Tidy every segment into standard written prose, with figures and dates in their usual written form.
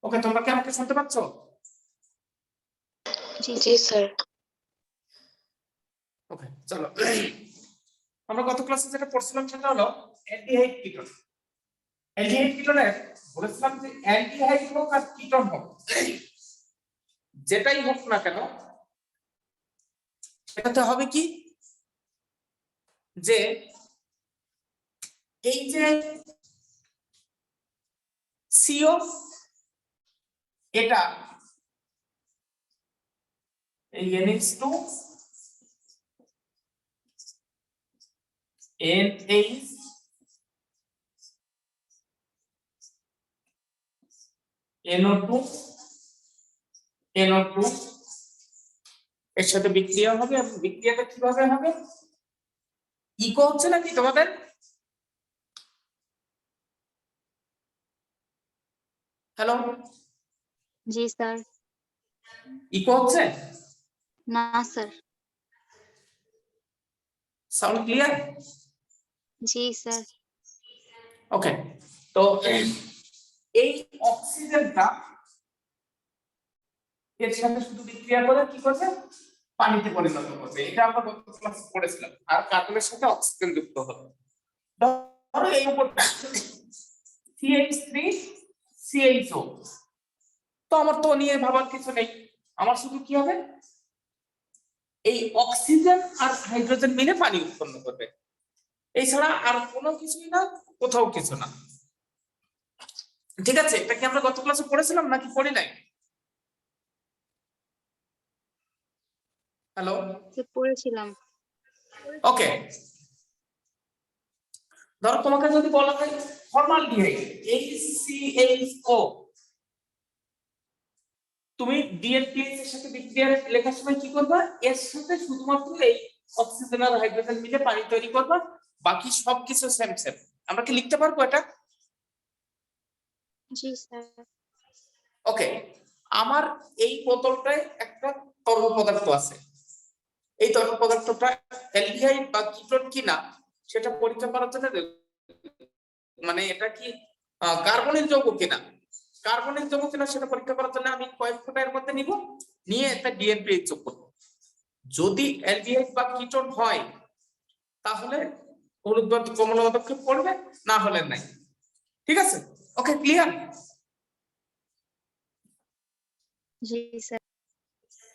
ওকে, তোমরা কি আমাকে শুনতে পাচ্ছ? জি স্যার। ওকে, চলো আমরা গত ক্লাসে যেটা পড়ছিলাম সেটা হলো অ্যালডিহাইড কিটোন। অ্যালডিহাইড কিটোনের বলেছিলাম যে অ্যালডিহাইড হোক আর কিটোন হোক, যেটাই হোক না কেন সেটাতে হবে কি যে এই যে সিও এটা এই NH2 NH NO2 NO2 এর সাথে বিক্রিয়া হবে এবং বিক্রিয়াটা কিভাবে হবে? ইকো হচ্ছে নাকি তোমাদের? হ্যালো, জি স্যার। ইকো হচ্ছে? না স্যার। Sound clear? জি স্যার। ওকে, তো এই অক্সিজেনটা এর সাথে শুধু বিক্রিয়া করে কি করবে? পানিতে পরিণত করবে। এটা আমরা গত ক্লাসে পড়েছিলাম। আর কার্বনের সাথে অক্সিজেন যুক্ত হবে। ধরো এই উপরটা CH3 CHO, তো আমার তো নিয়ে ভাবার কিছু নেই, আমার শুধু কি হবে? এই অক্সিজেন আর হাইড্রোজেন মিলে পানি উৎপন্ন করবে, এছাড়া আর কোনো কিছুই না, কোথাও কিছু না। ঠিক আছে, এটা কি আমরা গত ক্লাসে পড়েছিলাম নাকি পড়ি নাই? হ্যালো, পড়েছিলাম। ওকে, ধরো তোমাকে যদি বলা হয় ফর্মালডিহাইড HCHO, তুমি ডিএনপিএইচ এর সাথে বিক্রিয়া লেখার সময় কি করবা? এর সাথে শুধুমাত্র এই অক্সিজেন আর হাইড্রোজেন মিলে পানি তৈরি করবা, বাকি সবকিছু সেম সেম। আমরা কি লিখতে পারবো এটা? জি স্যার। ওকে, আমার এই বোতলটায় একটা তরল পদার্থ আছে, এই তরল পদার্থটা অ্যালডিহাইড বা কিটোন কিনা সেটা পরীক্ষা করার জন্য মানে এটা কি কার্বনিক যৌগ কিনা, কার্বনিক যৌগ কিনা সেটা পরীক্ষা করার জন্য আমি কয়েক ফোঁটা এর মধ্যে নিব, নিয়ে একটা ডিএনপিএইচ যোগ করব। যদি অ্যালডিহাইড বা কিটোন হয় তাহলে হলুদ বা কমলা পদক্ষেপ পড়বে, না হলে নাই। ঠিক আছে, ওকে, ক্লিয়ার? জি স্যার।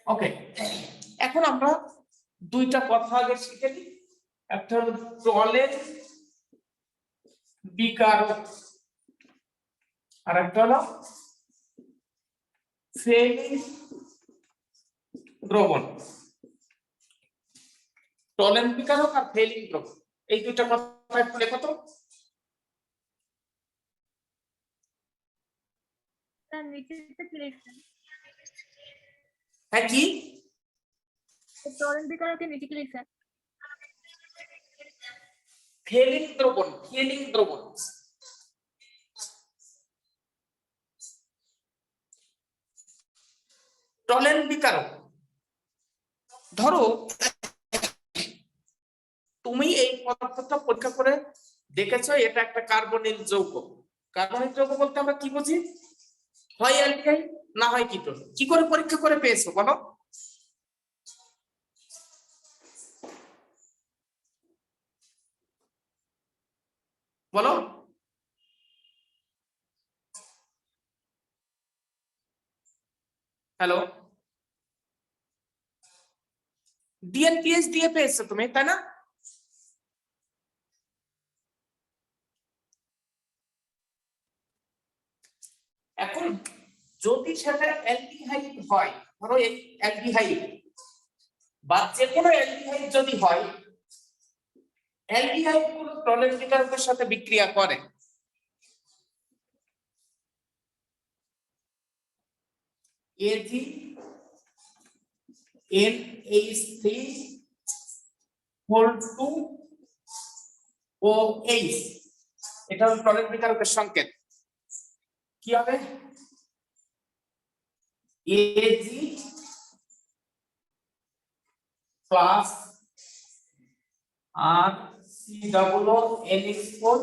ওকে, এখন আমরা দুইটা কথা আগে শিখে নিই। একটা হলো টলের বিকারক, আর একটা হলো ফেলিং দ্রবণ। টলেন বিকারক আর ফেলিং দ্রবণ, এই দুইটা কথা একটু লেখো তো। হ্যাঁ, কি টলেন বিকারকে নিচে কি লিখছেন? ফেলিং দ্রবণ, ফেলিং দ্রবণ। টলেন বিকারক, ধরো তুমি এই পদার্থটা পরীক্ষা করে দেখেছো এটা একটা কার্বনিক যৌগ। কার্বনিক যৌগ বলতে আমরা কি বুঝি? হয় অ্যালডিহাইড না হয় কিটোন। কি করে পরীক্ষা করে পেয়েছো বলো? বলো। হ্যালো, ডিএনপিএইচ দিয়ে পেয়েছো তুমি, তাই না? এখন যদি সেটা অ্যালডিহাইড হয়, ধরো এই অ্যালডিহাইড বা যে কোনো অ্যালডিহাইড যদি হয়, অ্যালডিহাইড গুলো টলেন বিকারকের সাথে বিক্রিয়া করে। AG NH3 whole 2 OH, এটা হলো টলেন বিকারকের সংকেত। কি হবে? AG প্লাস আর COONH4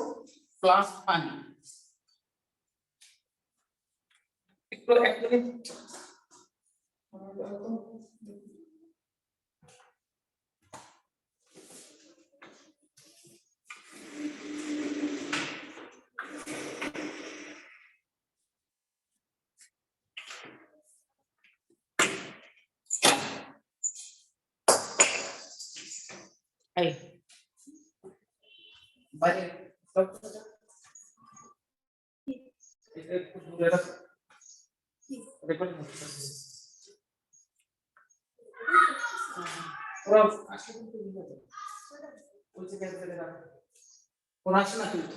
প্লাস পানি। একটু এক মিনিট এই বাইরে এটা একটু দূরে রাখ রেকর্ডিং হচ্ছে ওরা আসলে কিন্তু ওই জায়গায় রাখ ওরা আসে না কিন্তু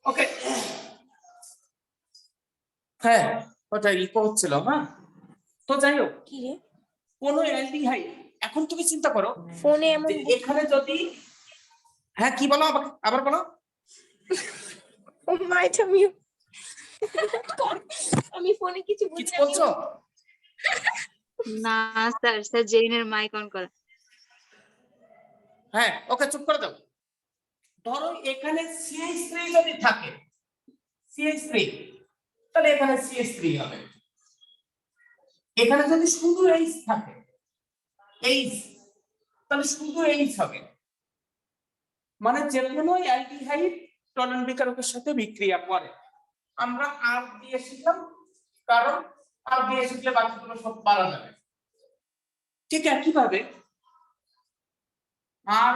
ওকে হ্যাঁ ওটা ইকো হচ্ছিল হ্যাঁ তো যাই হোক কি রে কোন অ্যালডিহাইড এখন তুমি চিন্তা করো ফোনে এমন যে এখানে যদি হ্যাঁ কি বলো আবার বলো ও মা এটা মিউট আমি ফোনে কিছু বুঝি কিছু না বলছো না স্যার, স্যার জেরিনের মাইক অন করা। হ্যাঁ ওকে চুপ করে দাও ধরো এখানে CH3 যদি থাকে CH3 তাহলে এখানে CH3 হবে এখানে যদি শুধু H থাকে H তাহলে শুধু H হবে মানে যে কোনো অ্যালডিহাইড টলেন বিকারকের সাথে বিক্রিয়া করে আমরা আর দিয়ে শিখলাম কারণ আর দিয়ে শিখলে বাকিগুলো সব পারা যাবে ঠিক একইভাবে আর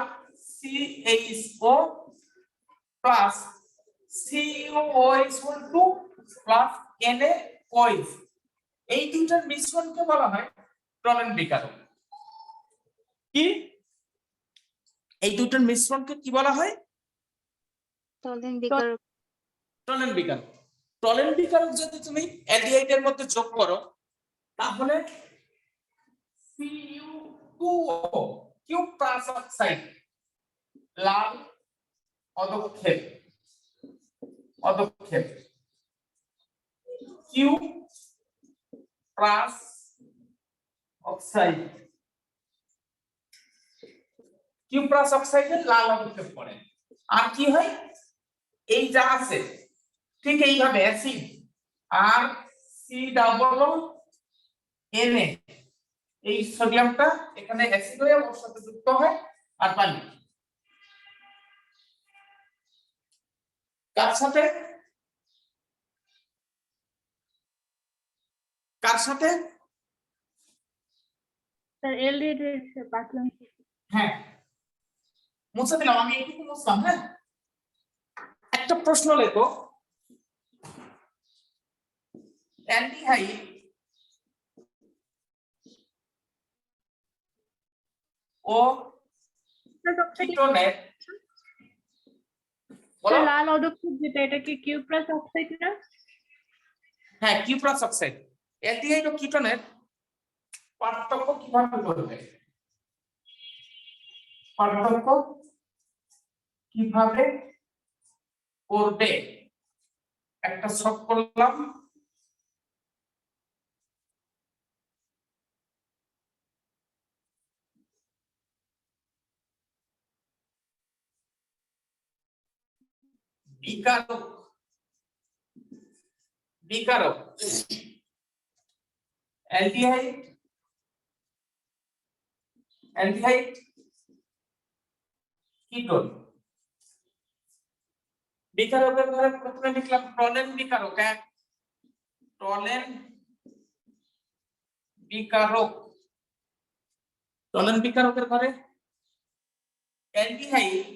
CHO plus CuO2 plus NaOH এই দুইটার মিশ্রণকে বলা হয় টলেন বিকারক কি এই দুইটার মিশ্রণকে কি বলা হয় টলেন বিকারক। টলেন বিকারক টলেন বিকারক যদি তুমি অ্যালডিহাইডের মধ্যে যোগ করো তাহলে Cu2O কিউ প্লাস অক্সাইড লাল অদক্ষেপ Q plus oxide Q plus অক্সাইডে লাল অদক্ষেপ পড়ে আর কি হয় এই যা আছে ঠিক এইভাবে অ্যাসিড আর সি ডাবল Na এই সোডিয়ামটা এখানে অ্যাসিড হয়ে ওর সাথে যুক্ত হয় আর পানি কার সাথে স্যার এলডিহাইডের বাকি হ্যাঁ মুছে দিলাম আমি এইটুকু মুছলাম হ্যাঁ একটা প্রশ্ন লেখো অ্যালডিহাইড ও কিটোনের বলো লাল অদক্ষেপ যেটা, এটা কি কিউ প্লাস অক্সাইড না? হ্যাঁ কিউ প্লাস অক্সাইড অ্যালডিহাইড ও কিটোনের পার্থক্য কিভাবে করবে একটা সব করলাম বিকারক অ্যালডিহাইড কিটোন বিকারকের ঘরে প্রথমে লিখলাম টলেন বিকারক টলেন বিকারকের ঘরে অ্যালডিহাইড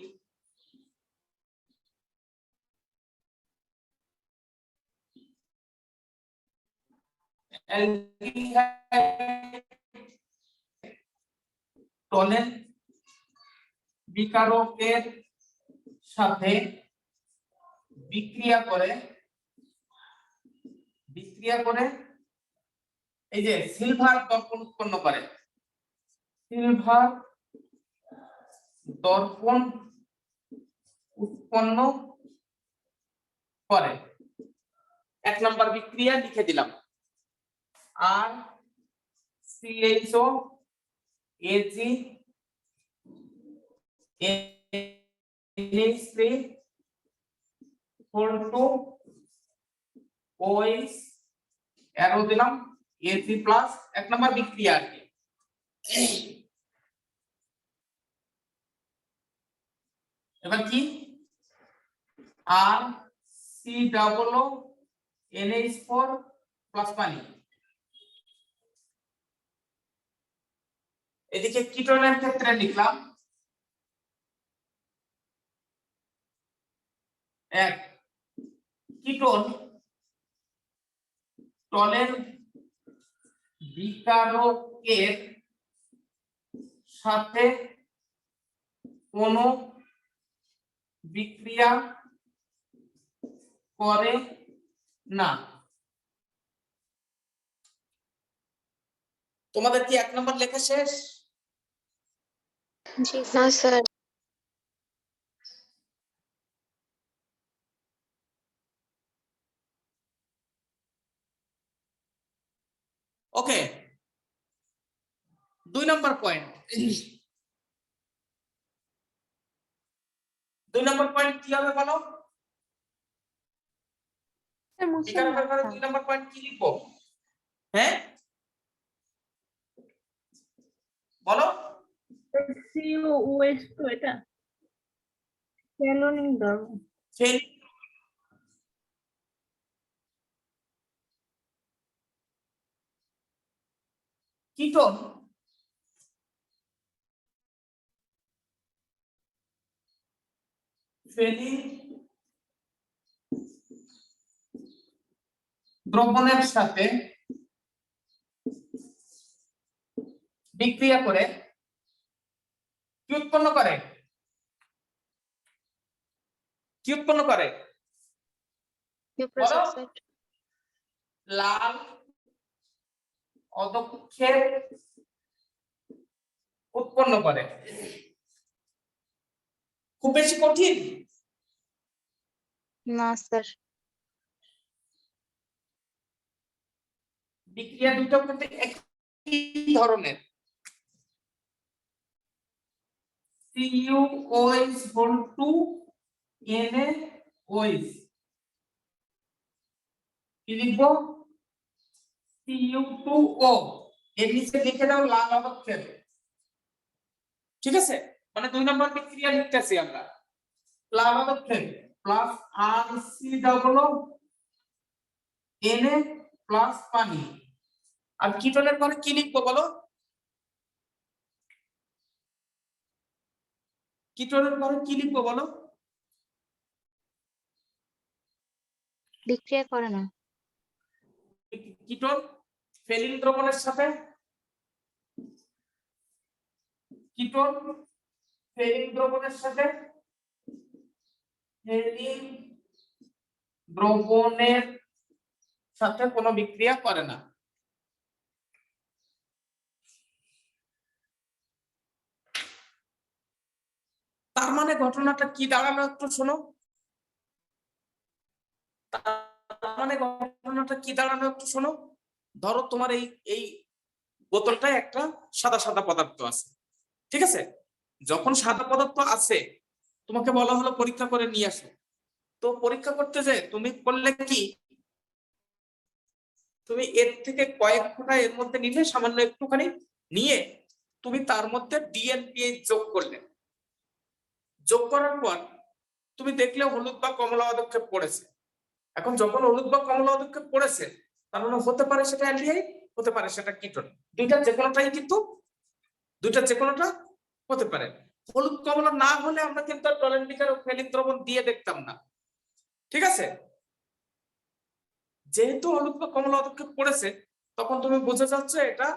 টলেন বিকারকের সাথে বিক্রিয়া করে এই যে সিলভার দর্পণ উৎপন্ন করে 1 নম্বর বিক্রিয়া লিখে দিলাম আর CHO AG NH3 4 OH arrow দিলাম Ag প্লাস 1 নম্বর বিক্রিয়া আর কি। এবার কি আর COO NH4 প্লাস পানি। এদিকে কিটোনের ক্ষেত্রে লিখলাম 1 কিটোন টলের বিকারকের সাথে কোনো বিক্রিয়া করে না। তোমাদের কি 1 নম্বর লেখা শেষ? জি না স্যার। ওকে 2 নম্বর পয়েন্ট। 2 নম্বর পয়েন্ট কি হবে বলো? বিকারকের ব্যাপারে 2 নম্বর পয়েন্ট কি লিখবো? হ্যাঁ বলো। COOH তো এটা ফেলোনিক ধর্ম। কিটোন ফেলিন দ্রবণের সাথে বিক্রিয়া করে কি উৎপন্ন করে? কি উৎপন্ন করে? কিউপ্রাস বলো। অক্সাইড। লাল অধক্ষেপ উৎপন্ন করে। খুব বেশি কঠিন না স্যার। বিক্রিয়া দুটো কিন্তু একই ধরনের। CuOH hold 2 NaOH কি লিখবো? Cu2O এর নিচে লিখে দাও লাল অধক্ষেপ। ঠিক আছে, মানে 2 নম্বর বিক্রিয়া লিখতেছি আমরা লাল অধক্ষেপ প্লাস RCOO Na প্লাস পানি। আর কিটোনের পরে কি লিখবো বলো? কিটোনের পরে কি লিখবো বলো? বিক্রিয়া করে না। কিটোন ফেলিন দ্রবণের সাথে কিটোন ফেলিন দ্রবণের সাথে ফেলিন দ্রবণের সাথে কোনো বিক্রিয়া করে না। তার মানে ঘটনাটা কি দাঁড়ালো একটু শোনো। তার মানে ঘটনাটা কি দাঁড়ালো একটু শোনো। ধরো তোমার এই বোতলটায় একটা সাদা সাদা পদার্থ আছে, ঠিক আছে? যখন সাদা পদার্থ আছে তোমাকে বলা হলো পরীক্ষা করে নিয়ে আসো। তো পরীক্ষা করতে যে তুমি করলে কি, তুমি এর থেকে কয়েক ফোঁটা এর মধ্যে নিলে, সামান্য একটুখানি নিয়ে তুমি তার মধ্যে DNPH যোগ করলে। যোগ করার পর তুমি দেখলে হলুদ বা কমলা অধক্ষেপ পড়েছে। এখন যখন হলুদ বা কমলা অধক্ষেপ পড়েছে তার মানে হতে পারে সেটা অ্যালডিহাইড, হতে পারে সেটা কিটোন। দুইটা যে কোনোটাই কিন্তু দুইটা যে কোনোটা হতে পারে। হলুদ কমলা না হলে আমরা কিন্তু টলেন্ট বিকার ও ফেলিন দ্রবণ দিয়ে দেখতাম না, ঠিক আছে? যেহেতু হলুদ বা কমলা অধক্ষেপ পড়েছে তখন তুমি বুঝে যাচ্ছ এটা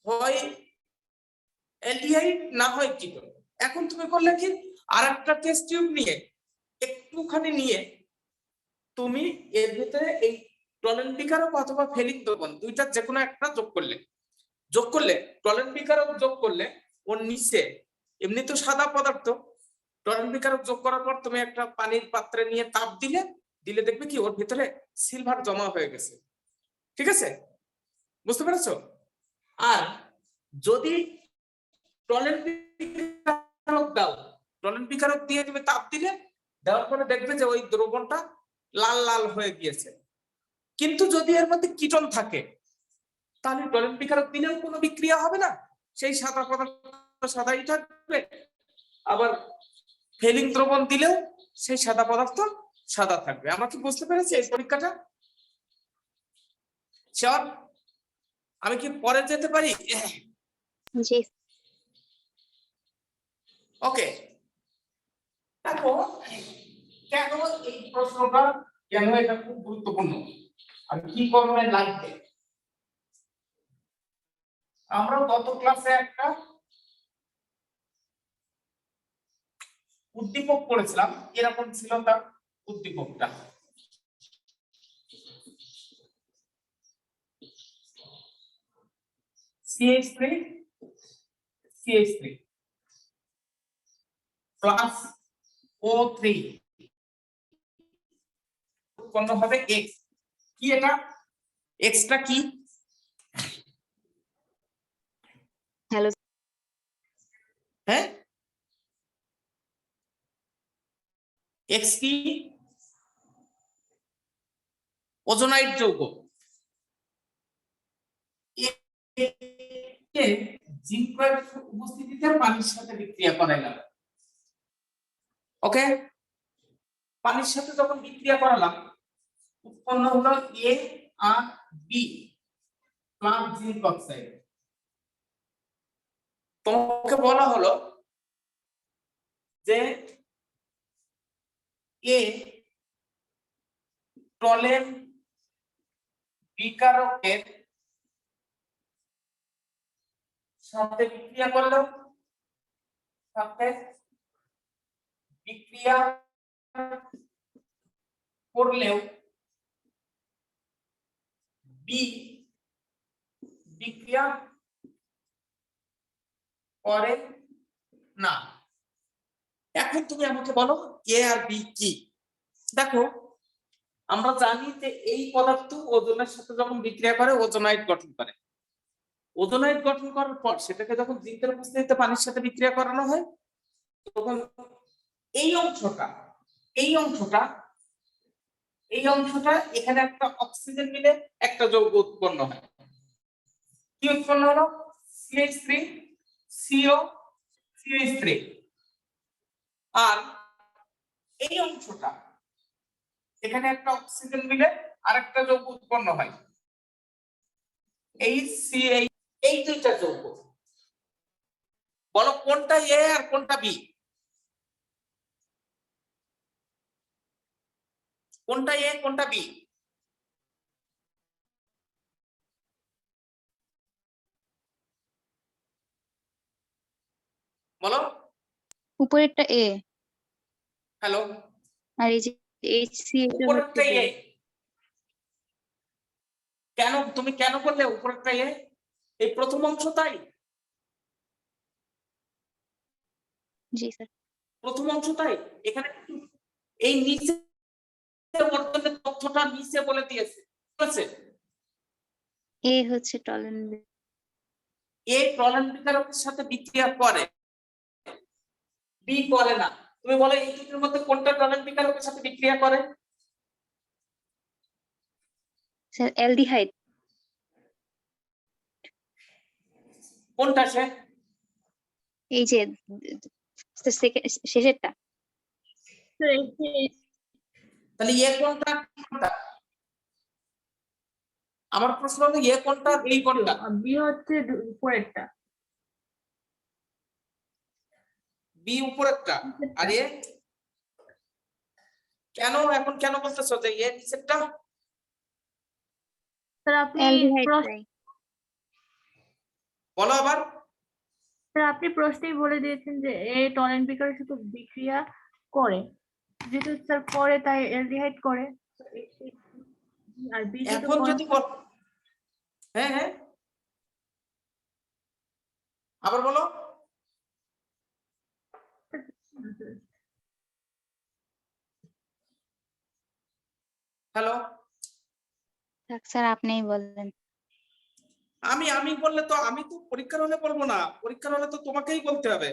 হয় অ্যালডিহাইড না হয় কিটোন। এখন তুমি করলে কি, আরেকটা টেস্ট টিউব নিয়ে একটুখানি নিয়ে তুমি এর ভিতরে এই টলেন্ট বিকারক অথবা ফেলিন দ্রবণ দুইটা যে কোনো একটা যোগ করলে টলেন্ট বিকারক যোগ করলে ওর নিচে এমনি তো সাদা পদার্থ, টলেন্ট বিকারক যোগ করার পর তুমি একটা পানির পাত্রে নিয়ে তাপ দিলে দিলে দেখবে কি ওর ভিতরে সিলভার জমা হয়ে গেছে, ঠিক আছে, বুঝতে পেরেছো? আর যদি টলেন্ট বিকারক দাও, টলেন্ট বিকারক দিয়ে তুমি তাপ দিলে, দেওয়ার পরে দেখবে যে ওই দ্রবণটা লাল লাল হয়ে গিয়েছে। কিন্তু যদি এর মধ্যে কিটন থাকে তাহলে টলেন্ট বিকারক দিলেও কোনো বিক্রিয়া হবে না, সেই সাদা পদার্থ সাদাই থাকবে, আবার ফেলিং দ্রবণ দিলেও সেই সাদা পদার্থ সাদা থাকবে। আমরা কি বুঝতে পেরেছি এই পরীক্ষাটা? শিওর? আমি কি পরে যেতে পারি? জি ওকে, দেখো কেন এই প্রশ্নটা, কেন এটা খুব গুরুত্বপূর্ণ আর কি করবে লাগবে। আমরা গত ক্লাসে একটা উদ্দীপক পড়েছিলাম, এরকম ছিল তার উদ্দীপকটা। CH3 CH3 প্লাস O3 উৎপন্ন হবে X। কি এটা? X টা কি? হ্যালো হ্যাঁ, X কি? ওজোনাইড যৌগ। জিঙ্কের উপস্থিতিতে পানির সাথে বিক্রিয়া করাই গেল। ওকে, পানির সাথে যখন বিক্রিয়া করালাম উৎপন্ন হলো A আর B প্লাস জিঙ্ক অক্সাইড। তোমাকে বলা হলো যে A টলেন বিকারকের সাথে বিক্রিয়া করলো, সাথে বিক্রিয়া করলেও বি বিক্রিয়া করে না। এখন তুমি আমাকে বলো এ আর বি কি? দেখো আমরা জানি যে এই পদার্থ ওজনের সাথে যখন বিক্রিয়া করে ওজোনাইড গঠন করে, ওজোনাইড গঠন করার পর সেটাকে যখন জিঙ্কের উপস্থিতিতে পানির সাথে বিক্রিয়া করানো হয় তখন এই অংশটা এই অংশটা এই অংশটা এখানে একটা অক্সিজেন মিলে একটা যৌগ উৎপন্ন হয়। কি উৎপন্ন হলো? CH3 CO CH3। আর এই অংশটা এখানে একটা অক্সিজেন মিলে আরেকটা যৌগ উৎপন্ন হয়, HCl। এই দুইটা যৌগ বলো কোনটা এ আর কোনটা বি? কোনটা এ কোনটা বি? বলো। উপরেরটা এ হ্যালো, আর এই যে এইচসি এটা হচ্ছে উপরেরটা বি। এ। কেন তুমি কেন বললে উপরেরটা এ? এই প্রথম অংশ তাই, জি স্যার। প্রথম অংশ তাই। এখানে এই নিচে বর্তমানে তথ্যটা নিচে বলে দিয়েছে, ঠিক আছে? এ হচ্ছে টলেন এ টলেন বিকারকের সাথে বিক্রিয়া করে, বি করে না। তুমি বলো এই দুটোর মধ্যে কোনটা টলেন বিকারকের সাথে বিক্রিয়া করে? Sir aldehyde. কোনটা সে? এই যে শেষেরটা। তাহলে এ কোনটা কোনটা? আমার প্রশ্ন হলো এ কোনটা বি কোনটা? বি হচ্ছে উপরেরটা। বি উপরেরটা আর এ? কেন এখন কেন বলতেছো যে এ নিচেরটা? স্যার আপনি অ্যালডিহাইড তাই। বলো আবার। স্যার আপনি প্রশ্নেই বলে দিয়েছেন যে এ টলেন বিকারের সাথে বিক্রিয়া করে, যেহেতু স্যার করে তাই অ্যালডিহাইড করে। আর বি যেহেতু এখন করে যদি বল, হ্যাঁ হ্যাঁ আবার বলো। হ্যালো, থাক স্যার আপনিই বললেন। আমি বললে তো আমি তো পরীক্ষার হলে বলবো না, পরীক্ষার হলে তো তোমাকেই বলতে হবে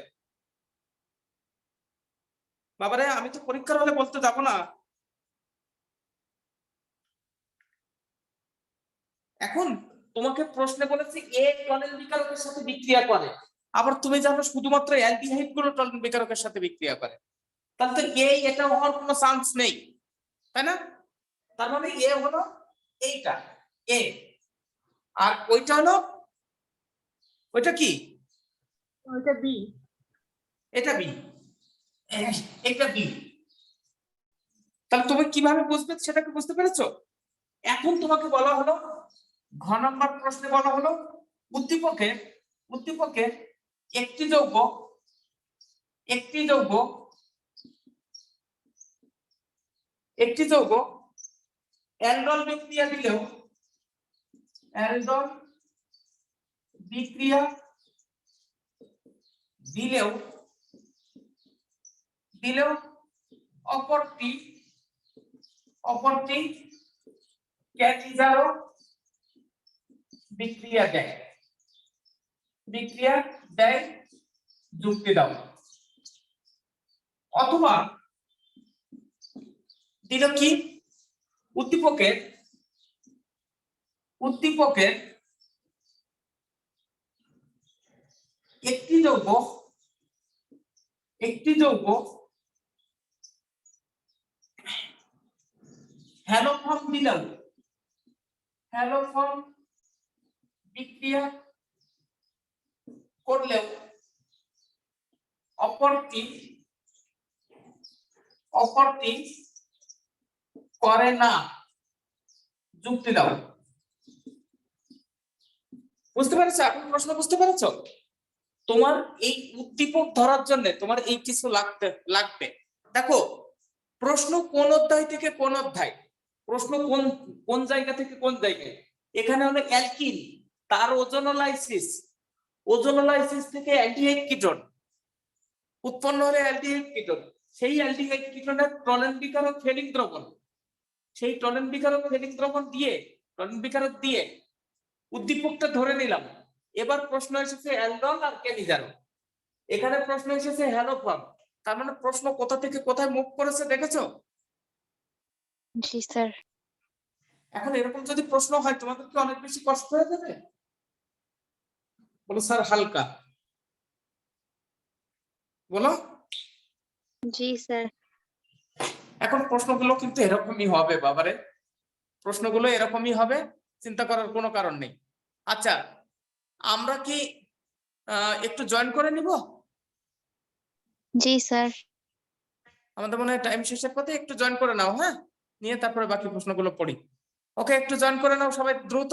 বাবারে, আমি তো পরীক্ষার হলে বলতে যাবো না। এখন তোমাকে প্রশ্নে বলেছি এ টনেল বিকারকের সাথে বিক্রিয়া করে, আবার তুমি জানো শুধুমাত্র অ্যালডিহাইড গুলো টনেল বিকারকের সাথে বিক্রিয়া করে, তাহলে তো এটা হওয়ার কোনো চান্স নেই, তাই না? তার মানে এ হলো এইটা এ, আর ওইটা হলো ওইটা কি, ওইটা বি। এটা বি, এটা বি। তাহলে তুমি কিভাবে বুঝবে সেটাকে বুঝতে পেরেছো? এখন তোমাকে বলা হলো ঘ নম্বর প্রশ্নে বলা হলো উদ্দীপকের একটি যৌগ অ্যালডল বিক্রিয়া দিলেও অপরটি ক্যাটিজারও বিক্রিয়া দেয়, যুক্তি দাও। অথবা দিল কি উদ্দীপকের একটি যৌগ হ্যালোফর্ম বিক্রিয়া করলেও অপরটি করে না, যুক্তি দাও। বুঝতে পেরেছো? এখন প্রশ্ন বুঝতে পেরেছো? তোমার এই উদ্দীপক ধরার জন্য তোমার এই কিছু লাগবে। দেখো প্রশ্ন কোন অধ্যায় থেকে কোন অধ্যায়, প্রশ্ন কোন জায়গা থেকে কোন জায়গায়। এখানে হলো অ্যালকিন, তার ওজোনোলাইসিস থেকে অ্যালডিহাইড কিটোন উৎপন্ন হলে অ্যালডিহাইড কিটোন, সেই অ্যালডিহাইড কিটোনের টনেল বিকারক ফেলিং দ্রবণ, সেই টনেল বিকারক ফেলিং দ্রবণ দিয়ে উদ্দীপকটা ধরে নিলাম। এবার প্রশ্ন এসেছে অ্যালডল আর ক্যাটিজারো, এখানে প্রশ্ন এসেছে হ্যালোফর্ম, তার মানে প্রশ্ন কোথা থেকে কোথায় মুভ করেছে দেখেছো? জি স্যার। এখন এরকম যদি প্রশ্ন হয় তোমাদের কি অনেক বেশি কষ্ট হয়ে যাবে? বলো স্যার হালকা, বলো। জি স্যার। এখন প্রশ্নগুলো কিন্তু এরকমই হবে বাবারে, প্রশ্নগুলো এরকমই হবে, চিন্তা করার কোনো কারণ নেই। আচ্ছা আমরা কি একটু জয়েন করে নিব? জি স্যার। আমাদের মনে হয় টাইম শেষের পথে, একটু জয়েন করে নাও, হ্যাঁ, নিয়ে তারপরে বাকি প্রশ্নগুলো পড়ি। ওকে, একটু জয়েন করে নাও সবাই দ্রুত।